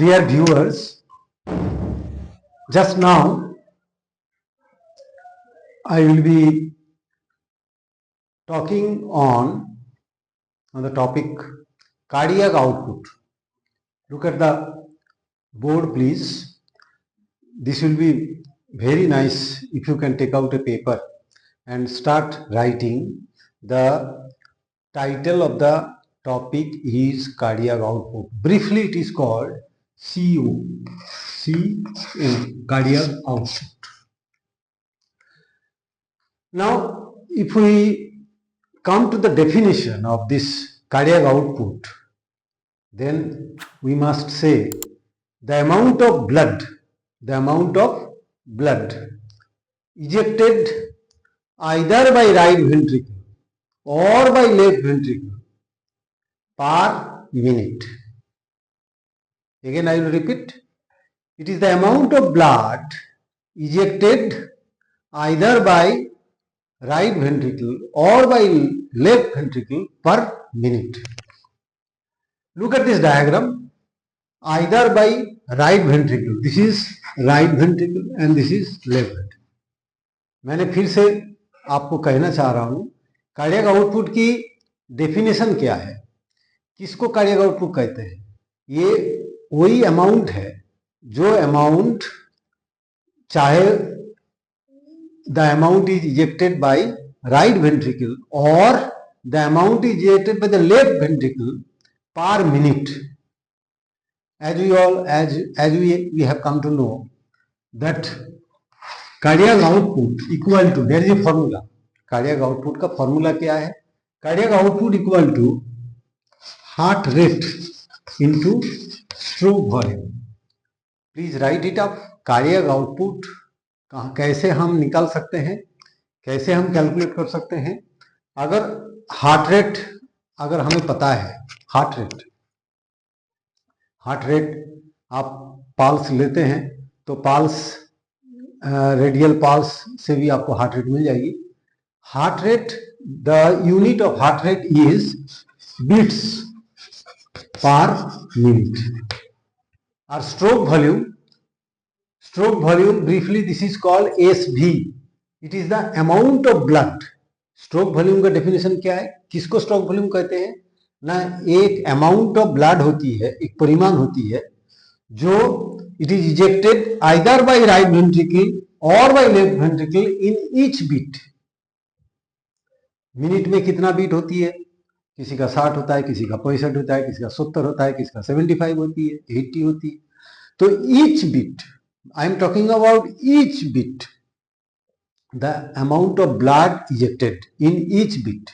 Dear viewers, just now I will be talking on the topic cardiac output. Look at the board, please. This will be very nice if you can take out a paper and start writing. The title of the topic is cardiac output. Briefly, it is called CU, cardiac output. Now, if we come to the definition of this cardiac output, then we must say the amount of blood ejected either by right ventricle or by left ventricle per minute. Again, I will repeat. It is the amount of blood ejected either by right ventricle or by left ventricle per minute. Look at this diagram. Either by right ventricle, this is right ventricle and this is left ventricle. मैंने फिर से आपको कहना चाह रहा हूं, cardiac output की definition क्या है, किसको कार्डियक आउटपुट कहते हैं? ये वही अमाउंट है जो अमाउंट चाहे the amount is ejected by right ventricle or the amount is ejected by the left ventricle per minute. As we have come to know that cardiac output equal to, there is a formula. Cardiac output का formula क्या है? Cardiac output equal to heart rate into stroke volume. Please write it up. Cardiac output कैसे हम निकाल सकते हैं, कैसे हम कैलकुलेट कर सकते हैं? अगर हार्ट रेट अगर हमें पता है, हार्ट रेट आप पल्स लेते हैं तो पल्स रेडियल पल्स से भी आपको हार्ट रेट मिल जाएगी. Heart rate, the unit of heart rate is beats per minute. और stroke volume, briefly this is called SV. It is the amount of blood. Stroke volume का definition क्या है? किसको stroke volume कहते हैं? ना एक amount of blood होती है, एक परिमाण होती है जो it is ejected either by right ventricle or by left ventricle in each beat. Minute में कितना बीट होती है? किसी का 60 होता है, किसी का 65 होता है, किसी का 70 होता है, किसी का 75 होती है, 80 होती है. तो each beat, I am talking about each beat, the amount of blood ejected in each beat.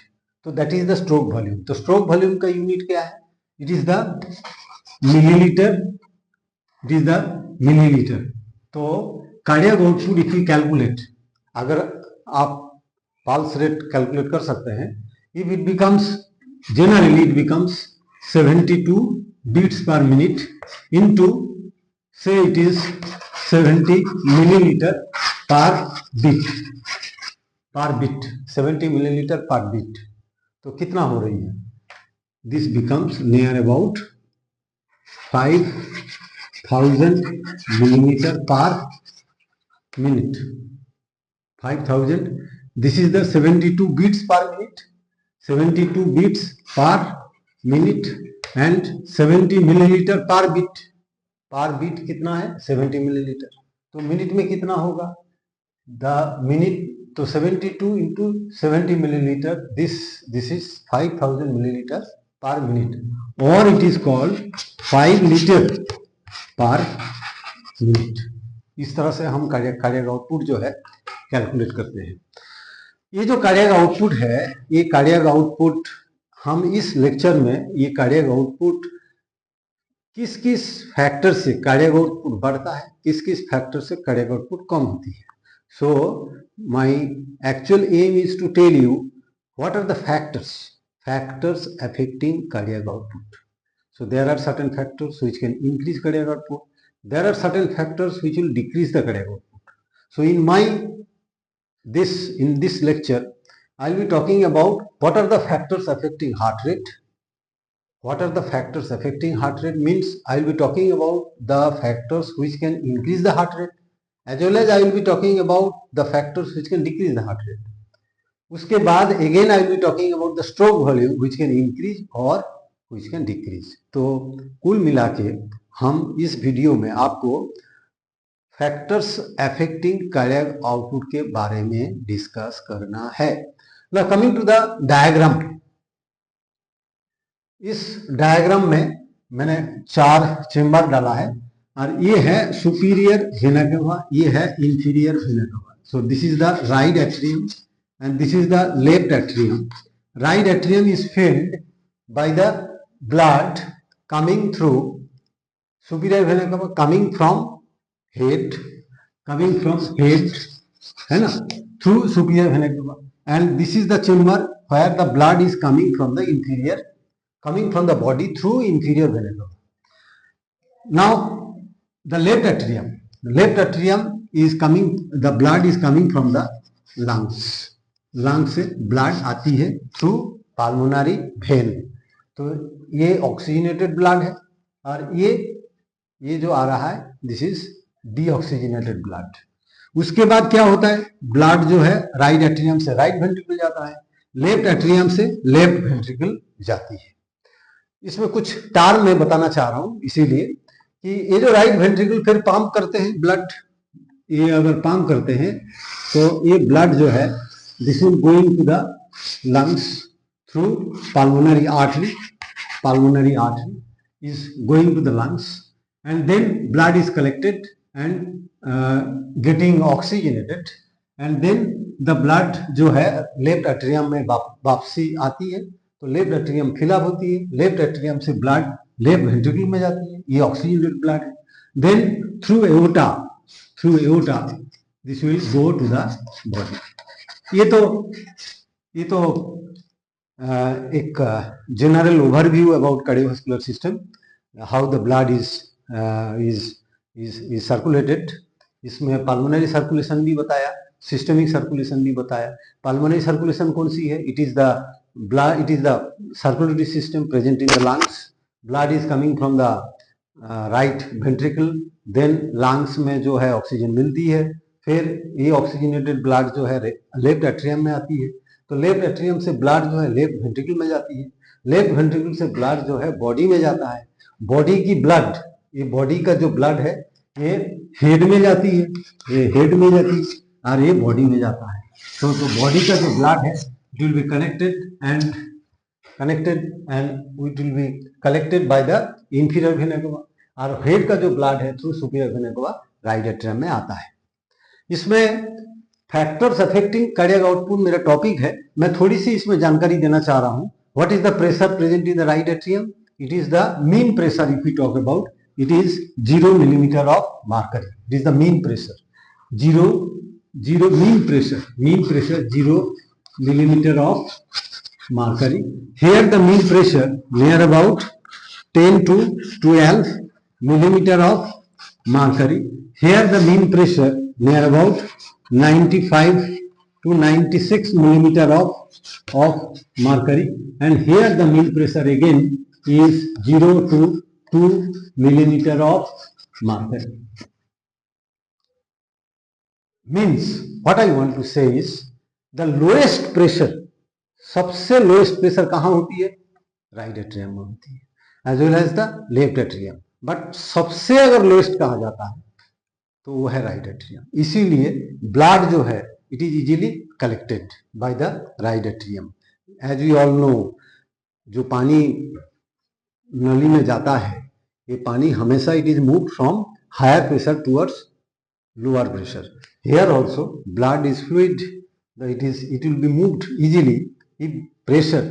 So that is the stroke volume. तो stroke volume का यूनिट क्या है? It is the milliliter. तो cardiac output if we calculate, अगर आप pulse rate calculate कर सकते हैं, if it becomes, generally it becomes 72 beats per minute into, say it is 70 milliliter per beat. 70 milliliter per beat. तो कितना हो रही है? This becomes near about 5000 milliliter per minute. 5000. This is the 72 beats per minute. 72 beats per minute and 70 milliliter per beat. पर beat कितना है? 70 millilitre. तो minute में कितना होगा? द मिनट, तो 72 into 70 millilitre, this is 5000 millilitre per minute, और it is called 5 litre per minute. इस तरह से हम कार्डियक आउटपुट जो है कैलकुलेट करते हैं. ये जो कार्डियक आउटपुट है, ये कार्डियक आउटपुट हम इस लेक्चर में, ये कार्डियक आउटपुट किस किस फैक्टर से कार्डियक आउटपुट बढ़ता है, किस किस फैक्टर से कार्डियक आउटपुट कम होती है. So my actual aim is to tell you what are the factors affecting cardiac output. So there are certain factors which can increase cardiac output, there are certain factors which will decrease the cardiac output. So in this lecture I will be talking about what are the factors affecting heart rate, what are the factors affecting heart rate means I will be talking about the factors which can increase the heart rate as well as I will be talking about the factors which can decrease the heart rate. उसके बाद again I will be talking about the stroke volume which can increase or which can decrease. तो कुल मिला के हम इस video में आपको फैक्टर्स अफेक्टिंग कार्डियक आउटपुट के बारे में डिस्कस करना है. Now coming to the diagram. इस डायग्राम में मैंने 4 चेंबर डाला है और ये है सुपीरियर वेना केवा, ये है inferior vena cava. So this is the right atrium and this is the left atrium. Right atrium is filled by the blood coming through superior vena cava, coming from head, है ना, through superior vena cava, and this is the chamber where the blood is coming from the inferior, coming from the body through inferior vena cava. Now the left atrium is coming, the blood is coming from the lungs. Lung से blood आती है through पाल्मोनरी when. तो ये oxygenated blood है और ये जो आ रहा है दिस इज डीऑक्सीजनेटेड ब्लड. उसके बाद क्या होता है, ब्लड जो है राइट एट्रियम से राइट वेंट्रिकल जाता है, लेफ्ट एट्रियम से लेफ्ट वेंट्रिकल जाती है. इसमें कुछ टर्म मैं बताना चाह रहा हूं इसीलिए कि ये जो राइट वेंट्रिकल फिर पंप करते हैं ब्लड, ये अगर पंप करते हैं तो ये ब्लड जो है this is going to the lungs through pulmonary artery is going to the lungs and then blood is collected and getting oxygenated and then the blood जो है लेफ्ट एट्रियम में वापसी आती है. तो लेफ्ट एट्रियम फिलअप होती है, left atrium से ब्लड लेफ्ट वेंट्रिकल में जाती है, ये ऑक्सीजनेटेड ब्लड है. Then through aorta this will go to the body. ये तो एक general overview about cardiovascular system, how the blood is circulated. इसमें पाल्मोनरी सर्कुलेशन भी बताया, सिस्टमिक सर्कुलेशन भी बताया. पाल्मोनरी सर्कुलेशन कौन सी है, it is the blood, it is the circulatory system present in the lungs. Blood is coming from the right ventricle, then lungs में जो है ऑक्सीजन मिलती है, फिर ये ऑक्सीजनेटेड ब्लड जो है लेफ्ट एट्रियम में आती है. तो लेफ्ट एट्रियम से ब्लड जो है लेफ्ट वेंट्रिकल में जाती है, लेफ्ट वेंट्रिकल से ब्लड जो है बॉडी में जाता है. बॉडी की ब्लड, ये बॉडी का जो ब्लड है ये हेड में जाती है, ये हेड में जाती है और ये बॉडी में जाता है. तो बॉडी का जो ब्लड है it will be connected and it will be collected by the inferior vena cava और हेड का जो ब्लड है through superior vena cava right atrium में आता है. इसमें फैक्टर्स अफेक्टिंग कार्डियक आउटपुट मेरा टॉपिक है. मैं थोड़ी सी इसमें जानकारी देना चाह रहा हूं. What is the pressure present in the right atrium? It is the mean pressure. If we talk about, it is 0 millimeter of mercury. It is the mean pressure. Mean pressure 0 millimeter of mercury. Here the mean pressure near about 10 to 12 millimeter of mercury. Here the mean pressure near about 95 to 96 millimeter of mercury, and here the mean pressure again is 0 to 2 millimeter of mercury. Means what I want to say is the lowest pressure, सबसे lowest pressure कहाँ होती है? Right atrium में होती है, as well as the left atrium. But सबसे अगर lowest कहा जाता है तो वो है राइट एट्रियम. इसीलिए ब्लड जो है it is easily collected by the right atrium. As we all know, जो पानी नली में जाता है ये पानी हमेशा it is move from higher pressure towards lower pressure. Here also blood is fluid, it will be moved easily if pressure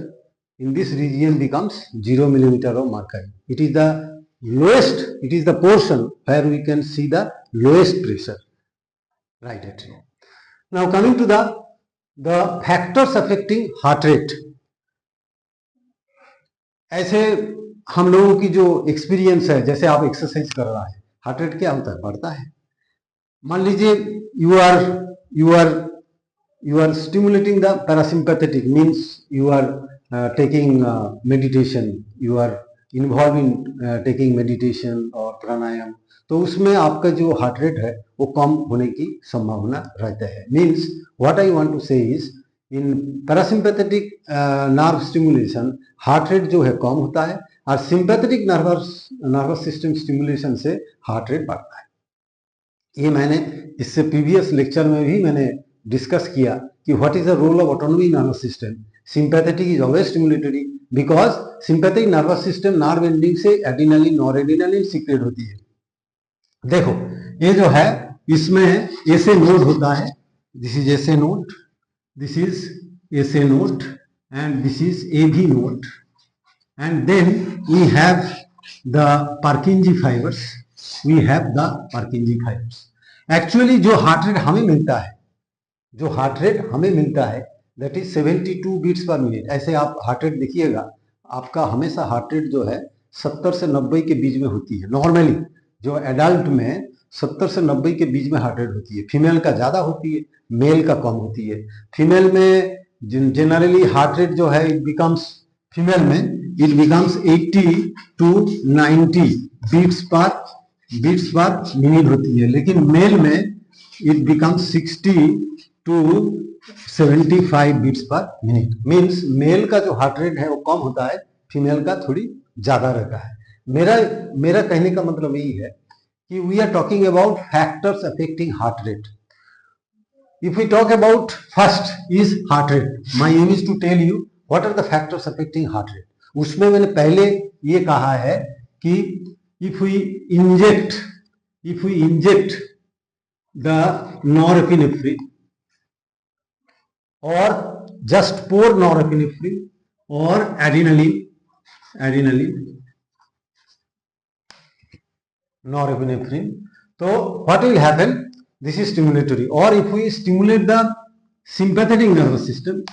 in this region becomes 0 millimeter of mercury. It is the lowest, it is the portion where we can see the lowest pressure, right atrium. Now coming to the factors affecting heart rate. ऐसे हम लोगों की जो experience है, जैसे आप exercise कर रहा है, हार्ट रेट क्या होता है? बढ़ता है. मान लीजिए you are stimulating the parasympathetic, means you are taking meditation, you are involved in taking meditation or pranayam, तो उसमें आपका जो हार्ट रेट है वो कम होने की संभावना रहता है. Means what I want to say is in parasympathetic nerve stimulation heart rate जो है कम होता है और सिंपैथेटिक नर्वस सिस्टम स्टिमुलेशन से हार्ट रेट बढ़ता है. ये मैंने इससे प्रीवियस लेक्चर में भी मैंने डिस्कस किया कि what is the role of autonomic nervous system. Sympathetic is always stimulatory because sympathetic nervous system nerve ending से एड्रेनालिन नॉरएड्रेनालिन सीक्रेट होती है. देखो ये जो है इसमें एसे नोड होता है. This is SA node, this is SA node and this is AV node and then we have the Purkinje fibres. We have the Purkinje fibres. Actually जो हार्ट रेट हमें मिलता है, जो हार्ट रेट हमें मिलता है that is 72 beats per minute. ऐसे आप हार्ट रेट देखिएगा, आपका हमेशा हार्ट रेट जो है 70 से 90 के बीच में होती है. नॉर्मली जो एडल्ट में 70 से 90 के बीच में हार्ट रेट होती है. फीमेल का ज्यादा होती है, मेल का कम होती है. फीमेल में जनरली हार्ट रेट जो है इट बिकम्स, फीमेल में it becomes 80 to 90 beats per minute होती है. लेकिन मेल में it becomes 60 to 75 beats per minute. Means male का जो हार्ट रेट है वो कम होता है, फीमेल का थोड़ी ज्यादा रहता है. मेरा कहने का मतलब यही है कि we are talking about factors affecting heart rate. If we talk about first is heart rate, my aim is to tell you what are the factors affecting heart rate. उसमें मैंने पहले ये कहा है कि if we inject the norepinephrine or just pour norepinephrine or adrenaline norepinephrine, so what will happen? This is stimulatory. Or if we stimulate the sympathetic nervous system,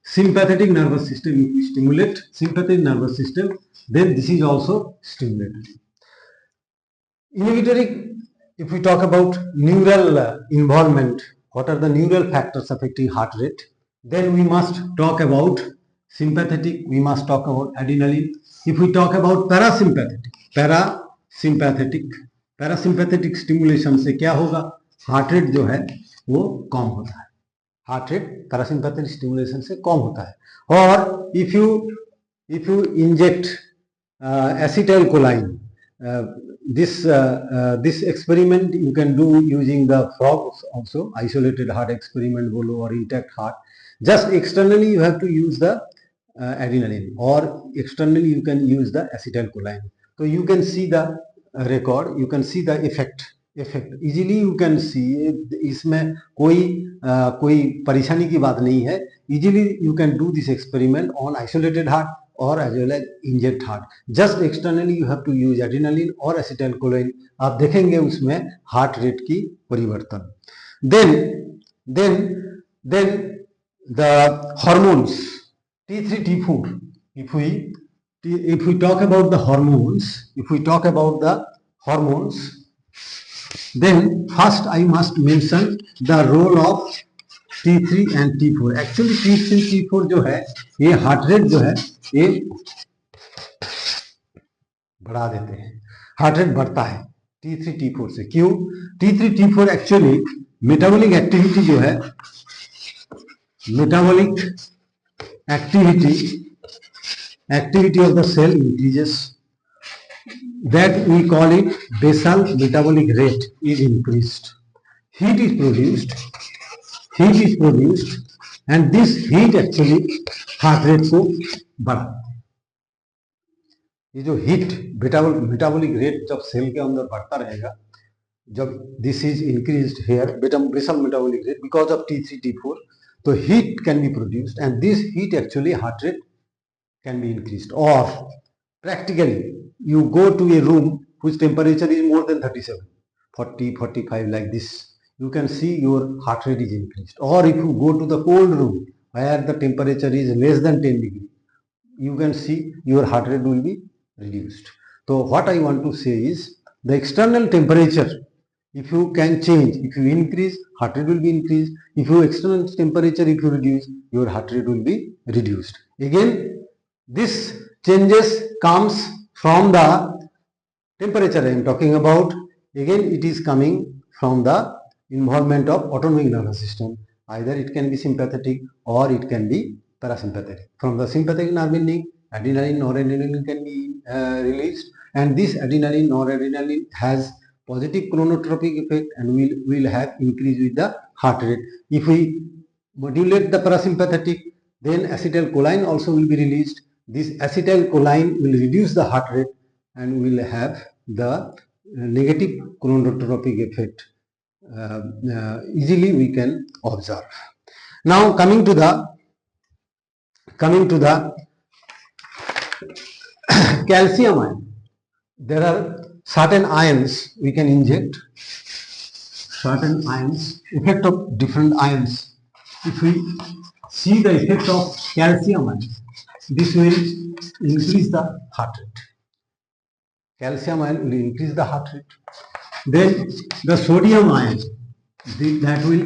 if we stimulate sympathetic nervous system, then this is also stimulatory. Inhibitory, if we talk about neural involvement, what are the neural factors affecting heart rate, then we must talk about sympathetic, we must talk about adrenaline. If we talk about parasympathetic stimulation से क्या होगा, heart rate जो है वो कम होता है. Heart rate parasympathetic stimulation से कम होता है. और if you inject acetylcholine, this experiment you can do using the frogs also, isolated heart experiment बोलो और intact heart. Just externally you have to use the adrenaline or externally you can use the acetylcholine. So you can see the record, you can see the effect easily, you can see. इसमें कोई परेशानी की बात नहीं है. easily you can do this experiment on isolated heart or as well as inject heart. Just externally you have to use adrenaline or acetylcholine. आप देखेंगे उसमें हार्ट रेट की परिवर्तन. then the hormones T3 T4. If we talk about the hormones, then first I must mention the role of T3 and T4. Actually T3 T4 जो है ये heart rate जो है ये बढ़ा देते हैं. हार्ट रेट बढ़ता है T3 T4 से. क्यों? T3 T4 actually metabolic activity जो है, metabolic activity of the cell increases, that we call it basal metabolic rate is increased. Heat is produced and this heat actually heart rate को बढ़ाता है. ये जो heat metabolic rate जब cell के अंदर बढ़ता रहेगा, जब this is increased here basal metabolic rate because of T3 T4, तो heat can be produced and this heat actually heart rate can be increased. Or practically you go to a room whose temperature is more than 37, 40, 45 like this, you can see your heart rate is increased. Or if you go to the cold room where the temperature is less than 10 degree, you can see your heart rate will be reduced. So what I want to say is the external temperature if you can change, if you increase, heart rate will be increased. If you external temperature, if you reduce, your heart rate will be reduced. Again, this changes comes from the temperature I am talking about. Again, it is coming from the involvement of autonomic nervous system. Either it can be sympathetic or it can be parasympathetic. From the sympathetic nerve ending, adrenaline, noradrenaline can be released, and this adrenaline, noradrenaline has positive chronotropic effect and will have increase with the heart rate. If we modulate the parasympathetic, then acetylcholine also will be released. This acetylcholine will reduce the heart rate and will have the negative chronotropic effect. Easily we can observe. Now coming to the calcium ion. There are certain ions we can inject, certain ions, effect of different ions. If we see the effect of calcium ion, this will increase the heart rate. Calcium ion will increase the heart rate. Then the sodium ion, that will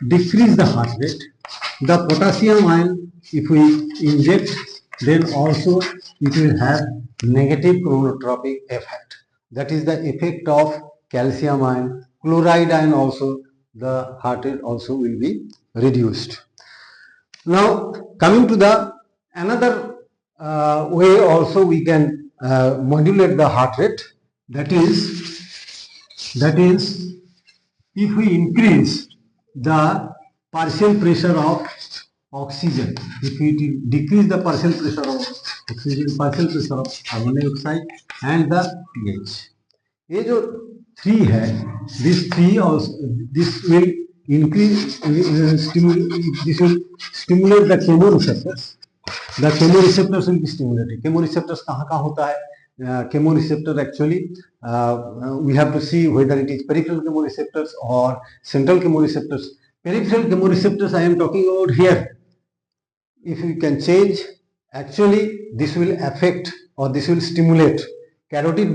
decrease the heart rate. The potassium ion, if we inject, then also it will have negative chronotropic effect. That is the effect of calcium ion. Chloride ion also, the heart rate also will be reduced. Now coming to the another way also we can modulate the heart rate. That is if we increase the partial pressure of oxygen, if we decrease the partial pressure of oxygen, partial pressure of carbon dioxide and the pH. ये जो 3 है, this will increase, this will stimulate the chemoreceptors. The chemoreceptors will be stimulated. Chemoreceptors कहाँ होता है? Chemoreceptor actually we have to see whether it is peripheral chemoreceptors or central chemoreceptors. Peripheral chemoreceptors I am talking about here. If we can change, actually this will affect or this will stimulate carotid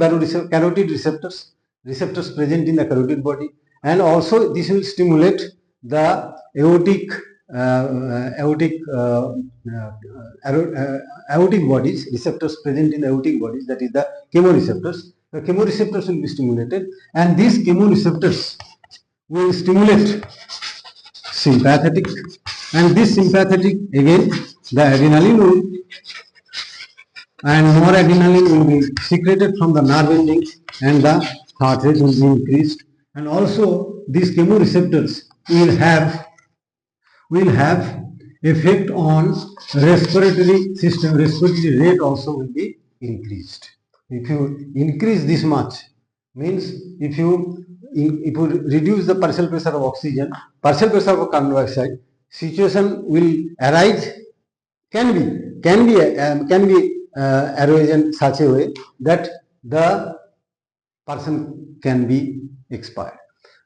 receptors present in the carotid body, and also this will stimulate the aortic bodies, receptors present in the aortic bodies, that is the chemoreceptors. The chemoreceptors will be stimulated, and these chemoreceptors will stimulate sympathetic, and this sympathetic again the adrenaline will and noradrenaline will be secreted from the nerve endings and the heart rate will be increased, and also these chemoreceptors will have effect on respiratory system. Respiratory rate also will be increased. If you increase this much, means if you reduce the partial pressure of oxygen, partial pressure of carbon dioxide, situation will arise, can be arisen such a way that the person can be expired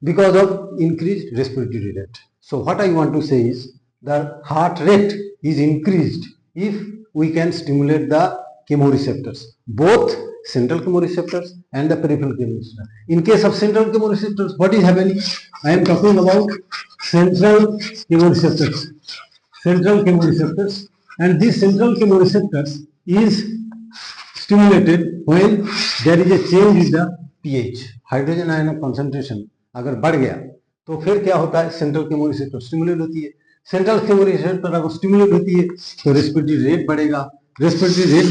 because of increased respiratory rate. So what I want to say is the heart rate is increased if we can stimulate the chemoreceptors, both central chemoreceptors and the peripheral chemoreceptors. In case of central chemoreceptors, what is happening? I am talking about central chemoreceptors. Central chemoreceptors, and these central chemoreceptors is stimulated when there is a change in the pH. Hydrogen ion concentration अगर बढ़ गया तो फिर क्या होता है? Central केमोरेसेप्टर stimulate होती है. सेंट्रल केमोरेसेप्टर अगर स्टिमुलेट होती है तो रेस्पिरेटरी रेट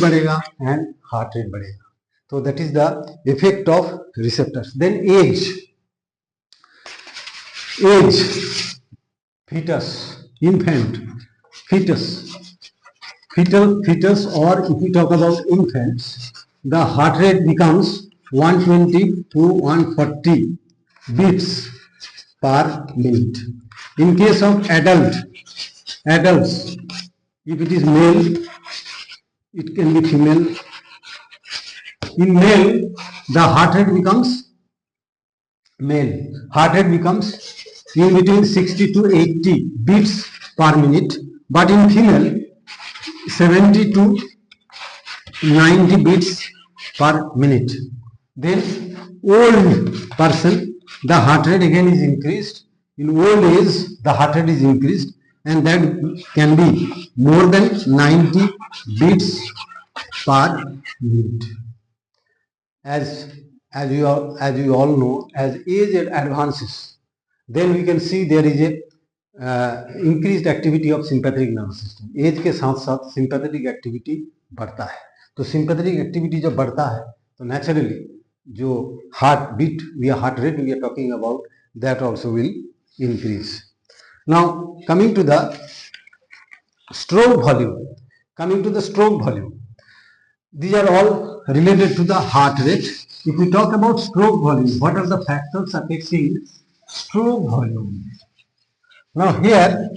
बढ़ेगा एंड हार्ट रेट बढ़ेगा. So that is the effect of receptors. Then age, fetus, infant, fetus, or if we talk about infants, the heart rate becomes 120 to 140 beats per minute. In case of adults, if it is male, it can be female. In male, the heart rate becomes in between 60 to 80 beats per minute, but in female 70 to 90 beats per minute. Then old person, the heart rate again is increased. In old age, the heart rate is increased, and that can be more than 90 beats per minute. As you all know, as age advances, then we can see there is a increased activity of sympathetic nervous system. Age के साथ साथ sympathetic activity बढ़ता है. तो sympathetic activity जब बढ़ता है तो naturally जो heart beat, heart rate we are talking about, that also will increase. Now coming to the stroke volume. These are all related to the heart rate. If we talk about stroke volume, what are the factors affecting stroke volume? Now here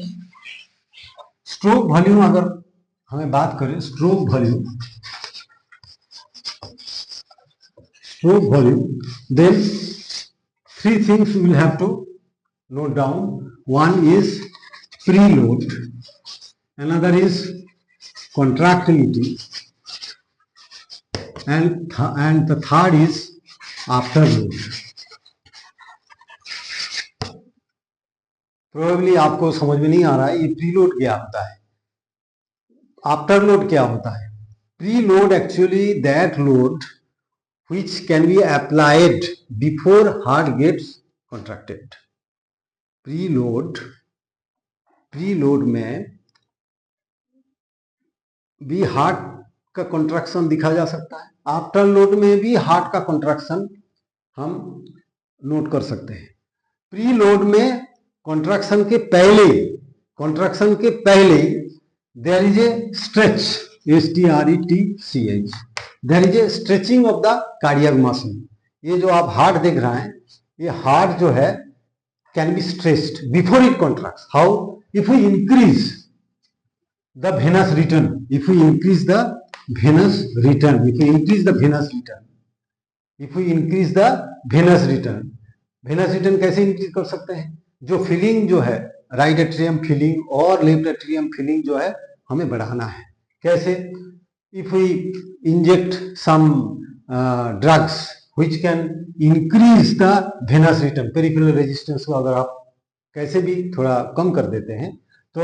stroke volume, अगर हमें बात करें stroke volume, then three things we will have to note down. One is preload, another is contractility, and the third is afterload. Probably आपको समझ में नहीं आ रहा है ये प्रीलोड क्या होता है, आफ्टरलोड क्या होता है. Preload actually that load which can be applied before heart gets contracted. Preload में भी हार्ट का कॉन्ट्रैक्शन दिखा जा सकता है, आफ्टर लोड में भी हार्ट का कॉन्ट्रैक्शन हम नोट कर सकते हैं. प्रीलोड में कॉन्ट्रैक्शन के पहले there is a stretch, STRETCH, there is a stretching of the cardiac muscle. ये जो आप हार्ट देख रहे हैं, ये हार्ट जो है can be stretched before it contracts. How? If we increase the venous return, if we increase the venous return कैसे इंक्रीज कर सकते हैं? जो फीलिंग जो है राइट एट्रियम फीलिंग और लेफ्ट एट्रियम फीलिंग जो है हमें बढ़ाना है. कैसे? If we inject some drugs which can increase the venous return, peripheral resistance को अगर आप कैसे भी थोड़ा कम कर देते हैं तो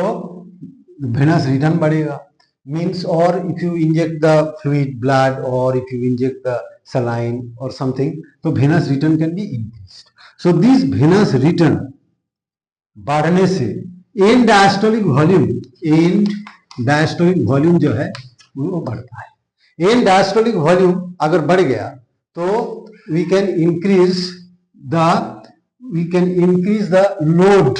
venous return बढ़ेगा. Means, or if you inject the fluid blood or if you inject the saline or something, so venous return can be increased. So this venous return बढ़ने से end diastolic volume जो है वो बढ़ता है. end diastolic volume अगर बढ़ गया तो we can increase the load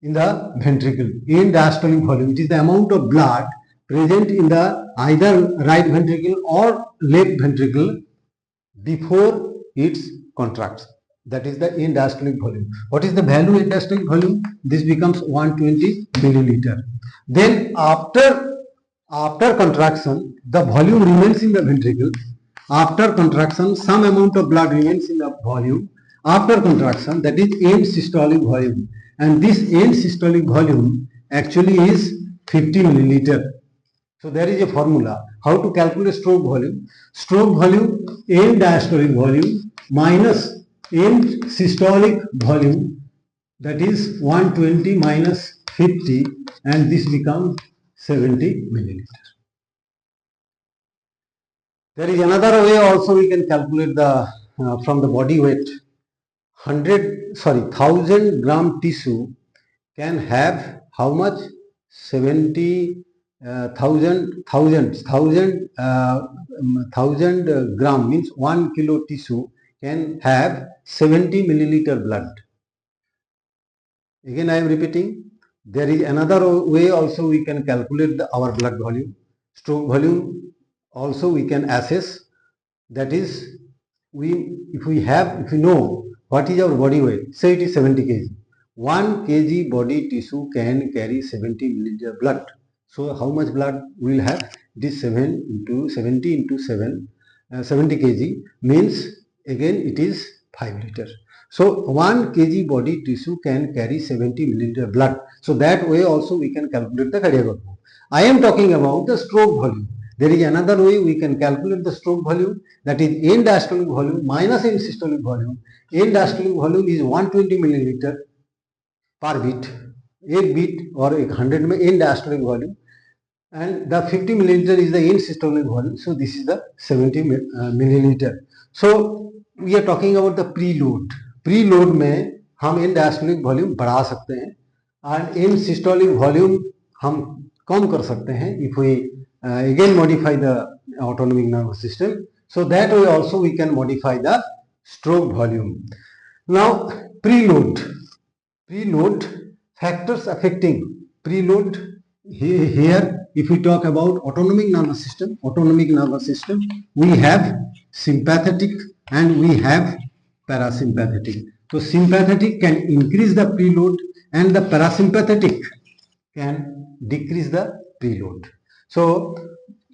in the ventricle. End diastolic volume, it is the amount of blood present in the either right ventricle or left ventricle before it contracts. That is the end diastolic volume. What is the value end diastolic volume? This becomes 120 milliliter. Then after contraction, the volume remains in the ventricle. After contraction, some amount of blood remains in the volume. After contraction, that is end systolic volume. And this end systolic volume actually is 50 milliliter. So there is a formula how to calculate stroke volume. Stroke volume, end diastolic volume minus end systolic volume, that is 120 minus 50, and this becomes 70 milliliter. There is another way also we can calculate the from the body weight. 1000 gram tissue can have how much? 1000 gram means 1 kilo tissue can have 70 milliliter blood. Again I am repeating, there is another way also we can calculate our blood volume. Stroke volume also we can assess, that is if we know what is our body weight, say it is 70 kg. 1 kg body tissue can carry 70 milliliter blood. So how much blood we will have? It is 70 into 7, 70 kg means again it is 5 liter. So 1 kg body tissue can carry 70 milliliter blood. So that way also we can calculate the cardiac output. I am talking about the stroke volume. There is another way we can calculate the stroke volume, that is end diastolic volume minus end systolic volume. End diastolic volume is 120 milliliter per beat, एक beat और 100 में end diastolic volume, and the 50 milliliter is the end systolic volume. So this is the 70 milliliter. So we are talking about the preload. Preload में हम end diastolic volume बढ़ा सकते हैं and end systolic volume हम कम कर सकते हैं if we again modify the autonomic nervous system. So that way also we can modify the stroke volume. Now preload factors affecting preload. Here if we talk about autonomic nervous system, we have sympathetic and we have parasympathetic. So sympathetic can increase the preload and the parasympathetic can decrease the preload. So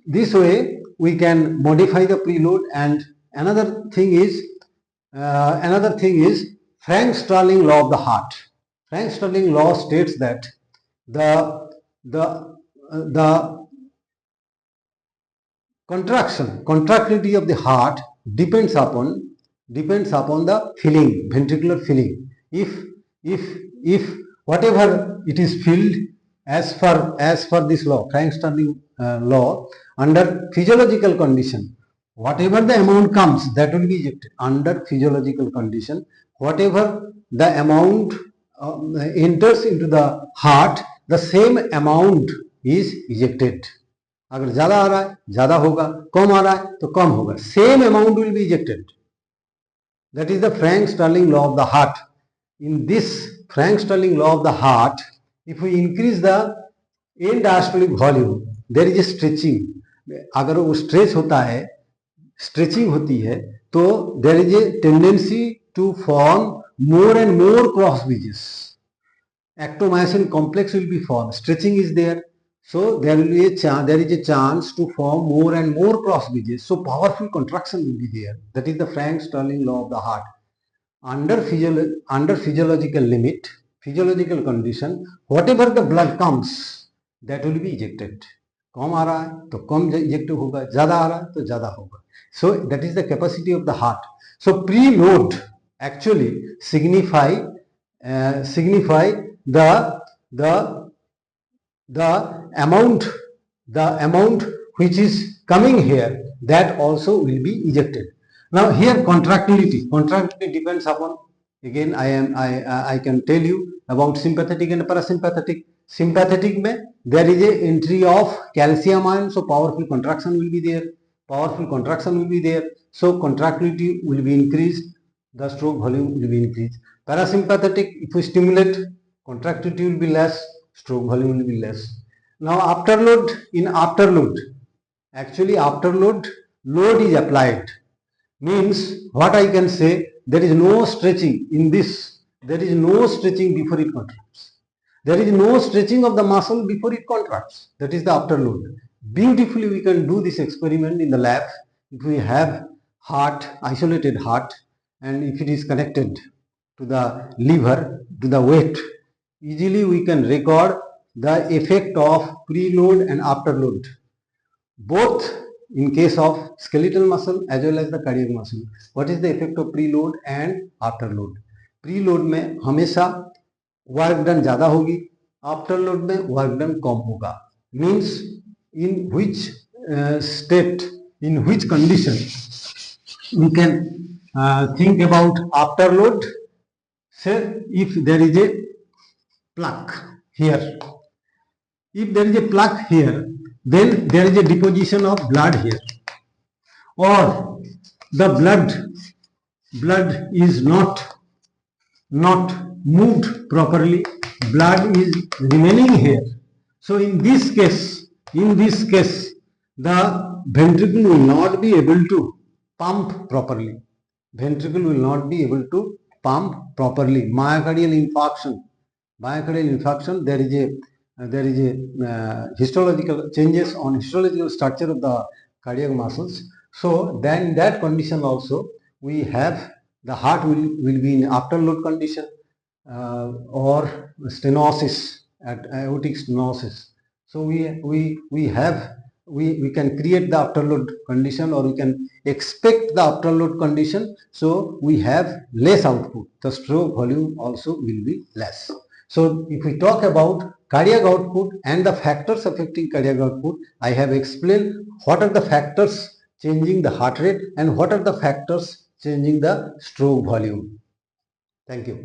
this way we can modify the preload. And another thing is Frank-Starling law of the heart. Frank-Starling law states that the contractility of the heart depends upon the filling, ventricular filling. If whatever it is filled as per this law, Frank-Starling law, under physiological condition, whatever the amount comes, that will be ejected. Under physiological condition, whatever the amount enters into the heart, the same amount is ejected. अगर ज़्यादा आ रहा है ज़्यादा होगा, कम आ रहा है तो कम होगा. Same amount will be ejected. That is the Frank-Starling law of the heart. In this Frank-Starling law of the heart, if we increase the end diastolic volume, there is a stretching. अगर वो stretch होता है, stretching होती है, तो there is a tendency to form more and more cross bridges. Actomyosin complex will be formed. Stretching is there, so there is a chance to form more and more cross bridges. So powerful contraction will be there. That is the Frank-Starling law of the heart. Under physiological limit, physiological condition, whatever the blood comes, that will be ejected. कम आ रहा है तो कम eject होगा, ज़्यादा आ रहा है तो ज़्यादा होगा. So that is the capacity of the heart. So preload actually signify the amount which is coming here, that also will be ejected. Now here contractility depends upon, again I can tell you about sympathetic and parasympathetic. Sympathetic में there is a entry of calcium ion, so powerful contraction will be there. So contractility will be increased, the stroke volume will be increased. Parasympathetic, if we stimulate, contractility will be less, stroke volume will be less. Now afterload, actually afterload, load is applied. Means what I can say, there is no stretching in this. There is no stretching before it contracts. There is no stretching of the muscle before it contracts. That is the afterload. Beautifully we can do this experiment in the lab. If we have heart, isolated heart, and if it is connected to the liver, to the weight, easily we can record the effect of preload and afterload, both in case of skeletal muscle as well as the cardiac muscle. What is the effect of preload and afterload? Preload में हमेशा work done ज़्यादा होगी, afterload में work done कम होगा. Means in which state, in which condition we can think about afterload. Say if there is a plaque here, then there is a deposition of blood here, or the blood is not moved properly, blood is remaining here. So in this case, the ventricle will not be able to pump properly. Myocardial infarction, there is a histological changes on histological structure of the cardiac muscles. So then in that condition also we have the heart will be in afterload condition, or stenosis, aortic stenosis. So we we can create the afterload condition, or we can expect the afterload condition, so we have less output. The stroke volume also will be less. So if we talk about cardiac output and the factors affecting cardiac output, I have explained what are the factors changing the heart rate and what are the factors changing the stroke volume. Thank you.